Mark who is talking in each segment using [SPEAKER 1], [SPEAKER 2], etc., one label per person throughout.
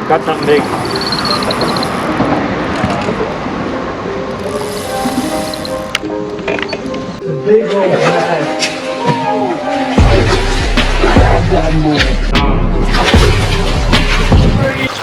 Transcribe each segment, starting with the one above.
[SPEAKER 1] Got something big. Big old bass.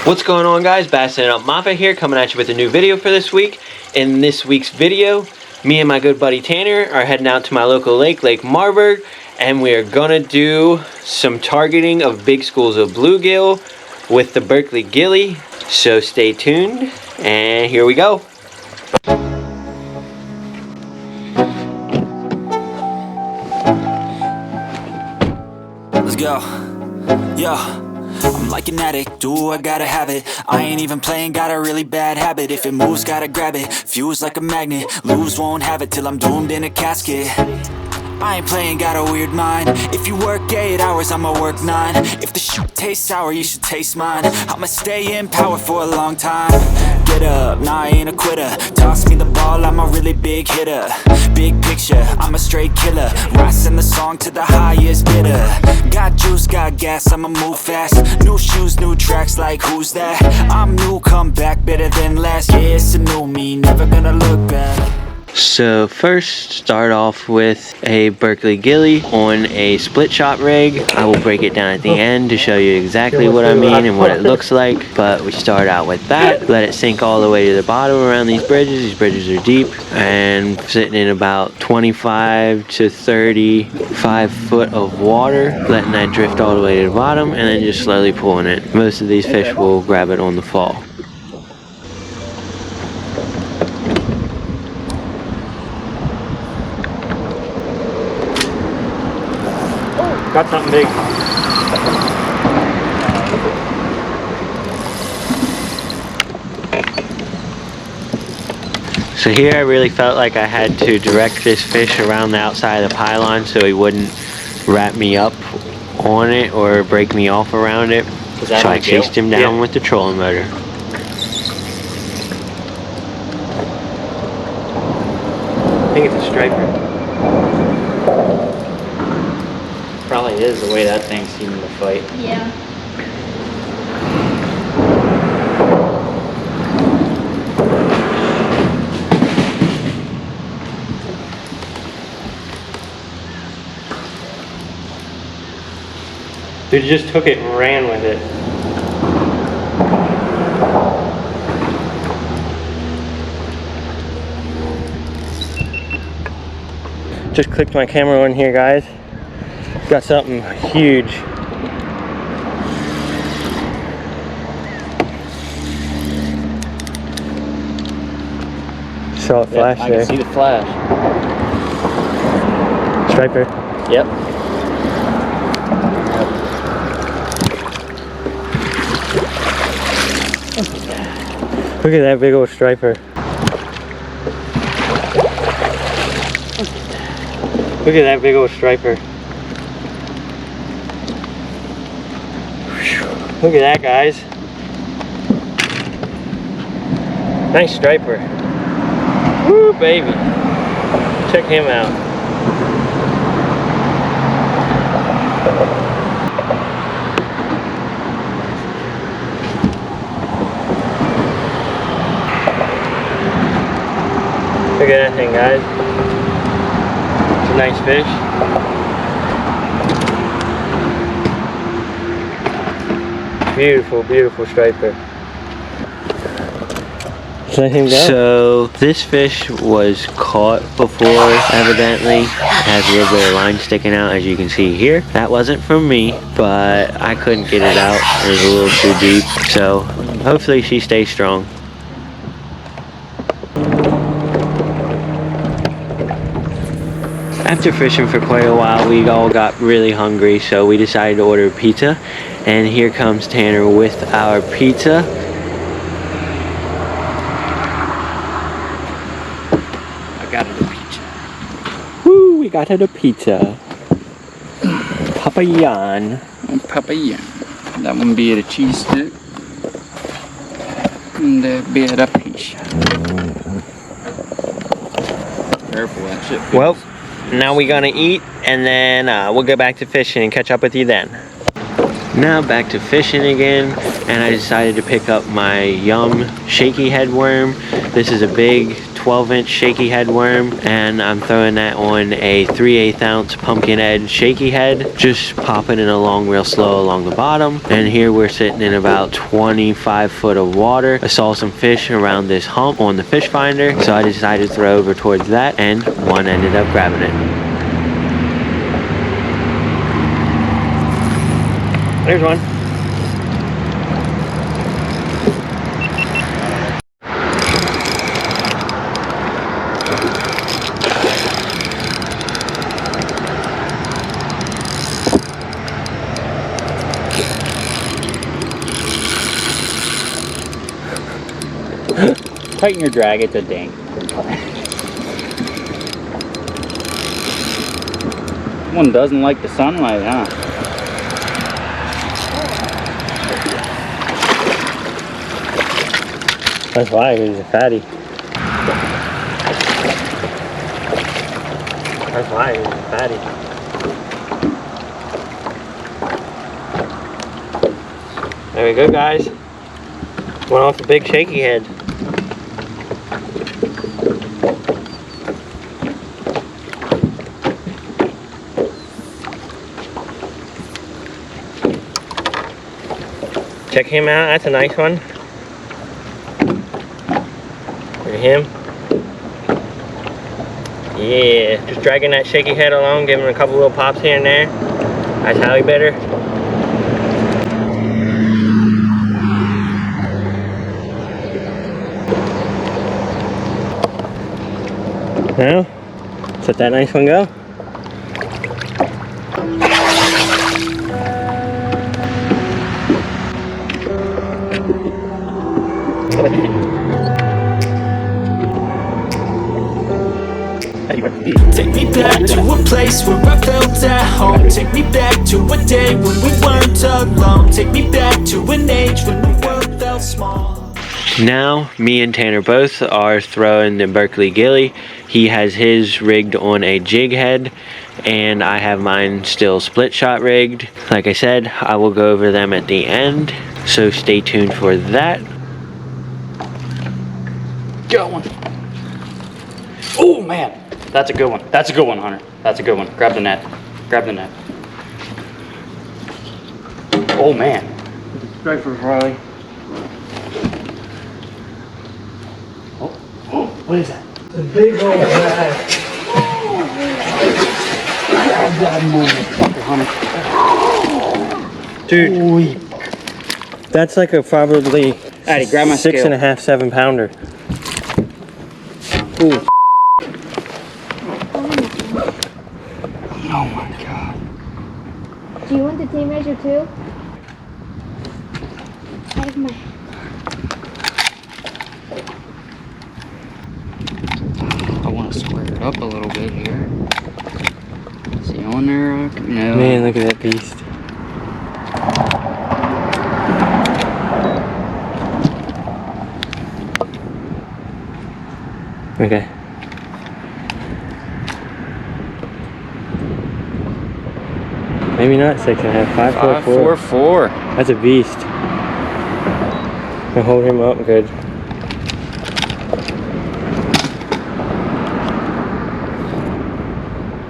[SPEAKER 2] What's going on, guys? Bassin' Up Mappa here, coming at you with a new video for this week. In this week's video, me and my good buddy Tanner are heading out to my local lake, Lake Marburg, and we are gonna do some targeting of big schools of bluegill with the Berkley Gilly. So stay tuned, and here we go.
[SPEAKER 3] Let's go. Yo, I'm like an addict, do I gotta have it. I ain't even playing, got a really bad habit. If it moves, gotta grab it, fuse like a magnet. Lose, won't have it till I'm doomed in a casket. I ain't playing, got a weird mind. If you work 8 hours, I'ma work 9. If the shit tastes sour, you should taste mine. I'ma stay in power for a long time. Get up, nah, I ain't a quitter. Toss me the ball, I'm a really big hitter. Big picture, I'm a straight killer. Rising the song to the highest bidder. Got juice, got gas, I'ma move fast. New shoes, new tracks, like who's that? I'm new, come back, better than last. Yeah, it's a new me, never gonna look back.
[SPEAKER 2] So first, start off with a Berkley Gilly on a split shot rig. I will break it down at the end to show you exactly what I mean and what it looks like. But we start out with that, let it sink all the way to the bottom around these bridges. These bridges are deep and sitting in about 25 to 35 foot of water, letting that drift all the way to the bottom and then just slowly pulling it. Most of these fish will grab it on the fall.
[SPEAKER 1] Got something big.
[SPEAKER 2] So here I really felt like I had to direct this fish around the outside of the pylon so he wouldn't wrap me up on it or break me off around it. So I chased him down with the trolling motor.
[SPEAKER 1] I think it's a striper. Probably is the way that thing seemed to fight.
[SPEAKER 4] Yeah.
[SPEAKER 1] Dude just took it and ran with it. Just clicked my camera on here, guys. Got something huge. Saw it flash there. I can see the flash. Striper. Yep. Look at that big old striper. Look at that big old striper. Look at that, guys. Nice striper. Woo, baby. Check him out. Look at that thing, guys. It's a nice fish. Beautiful, beautiful striper. Let him go.
[SPEAKER 2] So this fish was caught before, evidently. It has a little bit of line sticking out, as you can see here. That wasn't from me, but I couldn't get it out. It was a little too deep. So hopefully she stays strong. After fishing for quite a while, we all got really hungry, so we decided to order pizza. And here comes Tanner with our pizza.
[SPEAKER 1] I got it a pizza.
[SPEAKER 2] Woo, we got it a pizza. Papayaan.
[SPEAKER 5] Papayaan. That one be a cheese stick. And that be a pizza. Careful, that shit feels.
[SPEAKER 2] Well, now we're gonna eat, and then we'll go back to fishing and catch up with you then. Now back to fishing again, and I decided to pick up my Yum Shaky Head worm. This is a big 12-inch Shaky Head worm, and I'm throwing that on a 3/8 ounce pumpkin head Shaky Head, just popping it along real slow along the bottom. And here we're sitting in about 25 foot of water. I saw some fish around this hump on the fish finder, so I decided to throw over towards that, and one ended up grabbing it.
[SPEAKER 1] There's one.
[SPEAKER 5] Tighten your drag, it's a dink. One doesn't like the sunlight, huh?
[SPEAKER 1] That's why he's a fatty. That's why he's a fatty. There we go, guys. Went off the big Shaky Head. Check him out, that's a nice one. Look at him. Yeah, just dragging that Shaky Head along, giving him a couple little pops here and there. That's how he better. Now, let's let that nice one go.
[SPEAKER 3] Take me back to a place where I felt at home. Take me back to a day when we weren't alone. Take me back to an age when the world felt small.
[SPEAKER 2] Now, me and Tanner both are throwing the Berkley Gilly. He has his rigged on a jig head, and I have mine still split shot rigged. Like I said, I will go over them at the end, so stay tuned for that.
[SPEAKER 5] Got one. Oh man, that's a good one. That's a good one, Hunter. That's a good one. Grab the net. Grab the net. Oh man.
[SPEAKER 1] Right for Riley.
[SPEAKER 5] Oh, what is that?
[SPEAKER 1] A big old rat.
[SPEAKER 5] Grab that motherfucker, Hunter.
[SPEAKER 1] Dude,
[SPEAKER 5] Holy.
[SPEAKER 1] that's like a probably
[SPEAKER 5] Addy, grab my
[SPEAKER 1] 6.5, 7 pounder.
[SPEAKER 5] Ooh. Oh my god.
[SPEAKER 4] Do you want the tape measure too? I have my...
[SPEAKER 5] I want to square it up a little bit here. Is he on there? No.
[SPEAKER 1] Man, look at that beast. Okay. Maybe not 6.5, 5.4.
[SPEAKER 5] 5.44.
[SPEAKER 1] That's a beast. I'll hold him up good.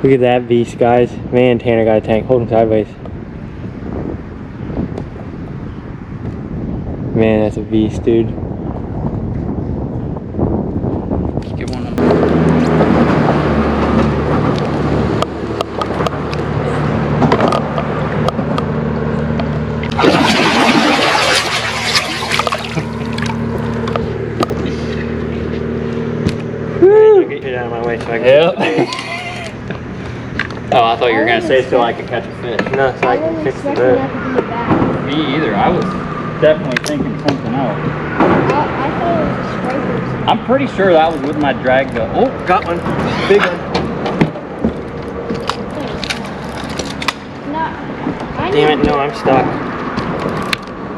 [SPEAKER 1] Look at that beast, guys. Man, Tanner got a tank. Hold him sideways. Man, that's a beast, dude.
[SPEAKER 5] Get one of
[SPEAKER 1] Get you out of my way so I can.
[SPEAKER 5] Yep. Oh, I thought you were gonna say so I could catch a fish.
[SPEAKER 1] No, so I
[SPEAKER 4] I
[SPEAKER 1] can
[SPEAKER 4] wasn't
[SPEAKER 1] fix the
[SPEAKER 4] expecting
[SPEAKER 1] boat.
[SPEAKER 4] that to be bad.
[SPEAKER 5] Me either. I was definitely thinking something else.
[SPEAKER 4] I thought it was a striper.
[SPEAKER 5] I'm pretty sure that was with my drag though. Oh,
[SPEAKER 1] Got one. Big one.
[SPEAKER 4] No, I
[SPEAKER 1] Damn
[SPEAKER 4] need
[SPEAKER 1] it, no, I'm stuck.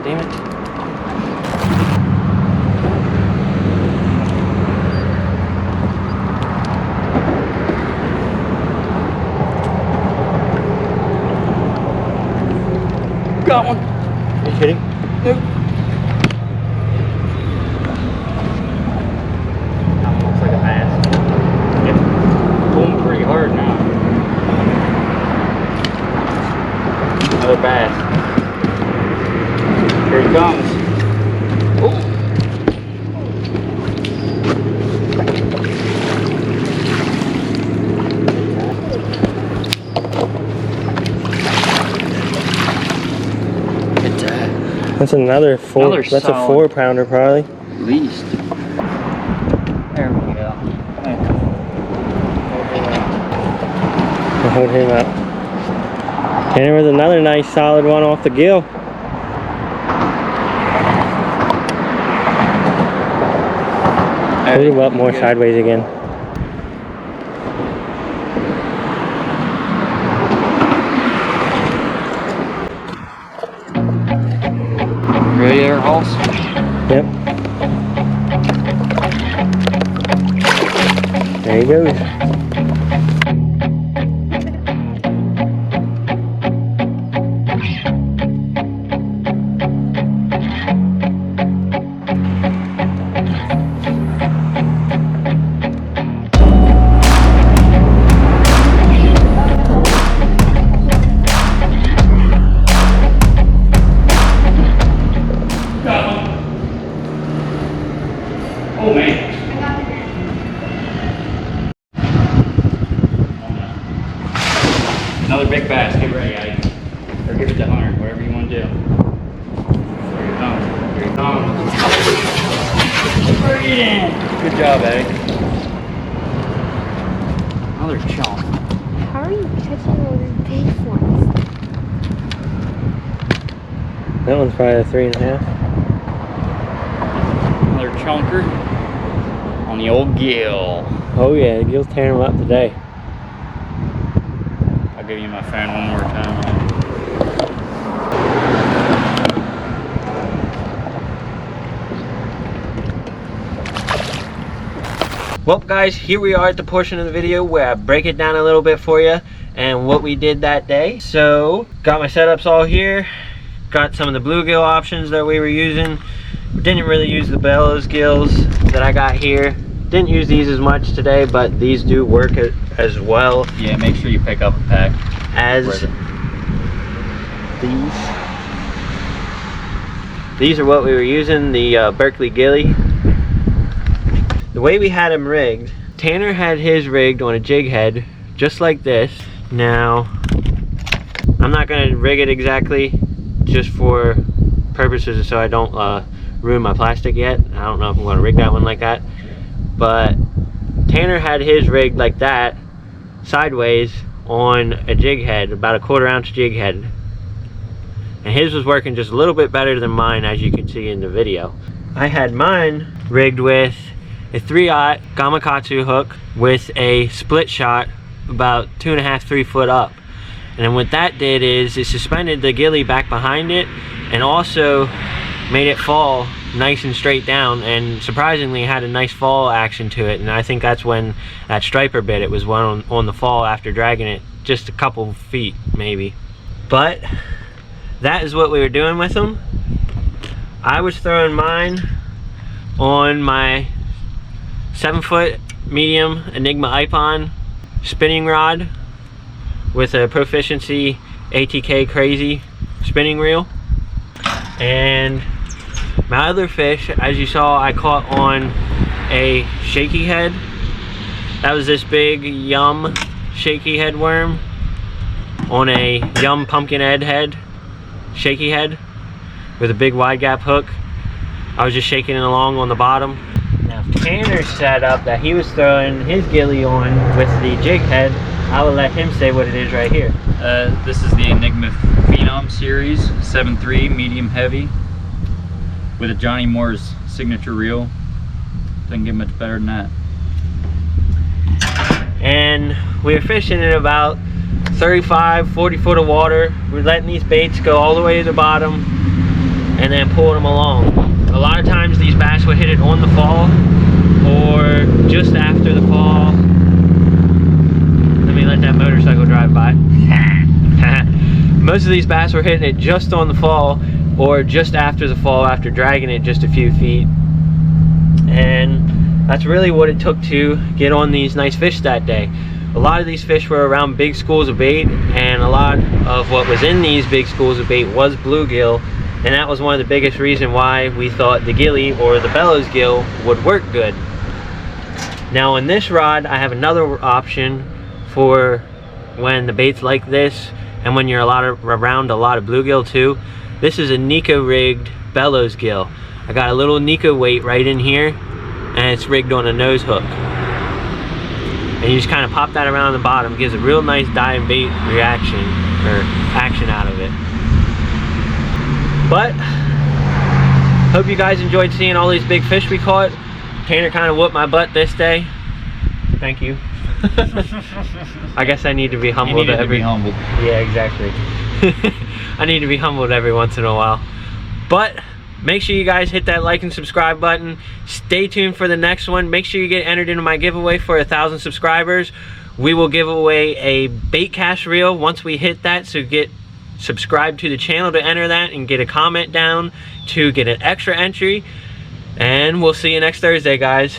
[SPEAKER 1] Damn it.
[SPEAKER 5] got one.
[SPEAKER 1] Are you kidding?
[SPEAKER 5] Nope.
[SPEAKER 1] That looks like a bass.
[SPEAKER 5] Yeah. Pulling pretty hard now. Another bass. Here he comes. Oh.
[SPEAKER 1] That's another four.
[SPEAKER 5] Another
[SPEAKER 1] That's
[SPEAKER 5] solid.
[SPEAKER 1] a 4-pounder probably.
[SPEAKER 5] At least. There we go.
[SPEAKER 1] I'll hold him up. And there was another nice solid one off the gill. Hold him up more sideways again.
[SPEAKER 5] Ready there, Halls?
[SPEAKER 1] Yep. There he goes.
[SPEAKER 5] Oh man. Another big bass. Get ready, Eddie. Or give it to Hunter, whatever you want to do. Here he comes. Here he comes. Bring it in. Good job, Eddie. Another chunk.
[SPEAKER 4] How are you catching those big ones?
[SPEAKER 1] That one's probably a 3.5.
[SPEAKER 5] Another chunker on the old gill.
[SPEAKER 1] Oh yeah, the gill's tearing them up today.
[SPEAKER 5] I'll give you my phone one more time.
[SPEAKER 2] Well guys, here we are at the portion of the video where I break it down a little bit for you and what we did that day. So, got my setups all here. Got some of the bluegill options that we were using. Didn't really use the bellows gills that I got here. Didn't use these as much today, but these do work as well.
[SPEAKER 5] Yeah, make sure you pick up a pack.
[SPEAKER 2] As these are what we were using, the Berkley Gilly. The way we had him rigged, Tanner had his rigged on a jig head, just like this. Now, I'm not gonna rig it exactly, just for purposes so I don't ruin my plastic yet. I don't know if I'm gonna rig that one like that. But Tanner had his rigged like that, sideways on a jig head, about a 1/4 ounce jig head. And his was working just a little bit better than mine, as you can see in the video. I had mine rigged with a 3/0 Gamakatsu hook with a split shot about 2.5–3 foot up. And then what that did is it suspended the gilly back behind it and also made it fall nice and straight down, and surprisingly had a nice fall action to it. And I think that's when that striper bit. It was one on the fall after dragging it just a couple feet maybe. But that is what we were doing with them. I was throwing mine on my 7-foot medium Enigma Ipon spinning rod with a Proficiency ATK Crazy spinning reel. And my other fish, as you saw, I caught on a Shaky Head. That was this big Yum Shaky Head worm on a Yum Pumpkinhead head, Shaky Head, with a big wide gap hook. I was just shaking it along on the bottom. Now Tanner's setup that he was throwing his gilly on with the jig head, I will let him say what it is right here.
[SPEAKER 5] This is the Enigma Phenom series, 7.3 medium heavy, with a Johnny Moore's signature reel. Doesn't get much better than that.
[SPEAKER 2] And we were fishing in about 35–40 foot of water. We're letting these baits go all the way to the bottom and then pulling them along. A lot of times these bass would hit it on the fall or just after the fall. Let me let that motorcycle drive by. Most of these bass were hitting it just on the fall, or just after the fall, after dragging it just a few feet. And that's really what it took to get on these nice fish that day. A lot of these fish were around big schools of bait, and a lot of what was in these big schools of bait was bluegill, and that was one of the biggest reasons why we thought the gilly or the bellows gill would work good. Now on this rod, I have another option for when the bait's like this and when you're around a lot of bluegill too. This is a Nika rigged bellows gill. I got a little Nika weight right in here, and it's rigged on a nose hook. And you just kind of pop that around the bottom, gives a real nice dive bait reaction or action out of it. But hope you guys enjoyed seeing all these big fish we caught. Tanner kind of whooped my butt this day. Thank you. I guess I need to be humbled. Yeah, exactly. I need to be humbled every once in a while. But make sure you guys hit that like and subscribe button. Stay tuned for the next one. Make sure you get entered into my giveaway for 1,000 subscribers. We will give away a bait cache reel once we hit that, so get subscribed to the channel to enter that and get a comment down to get an extra entry. And we'll see you next Thursday, guys.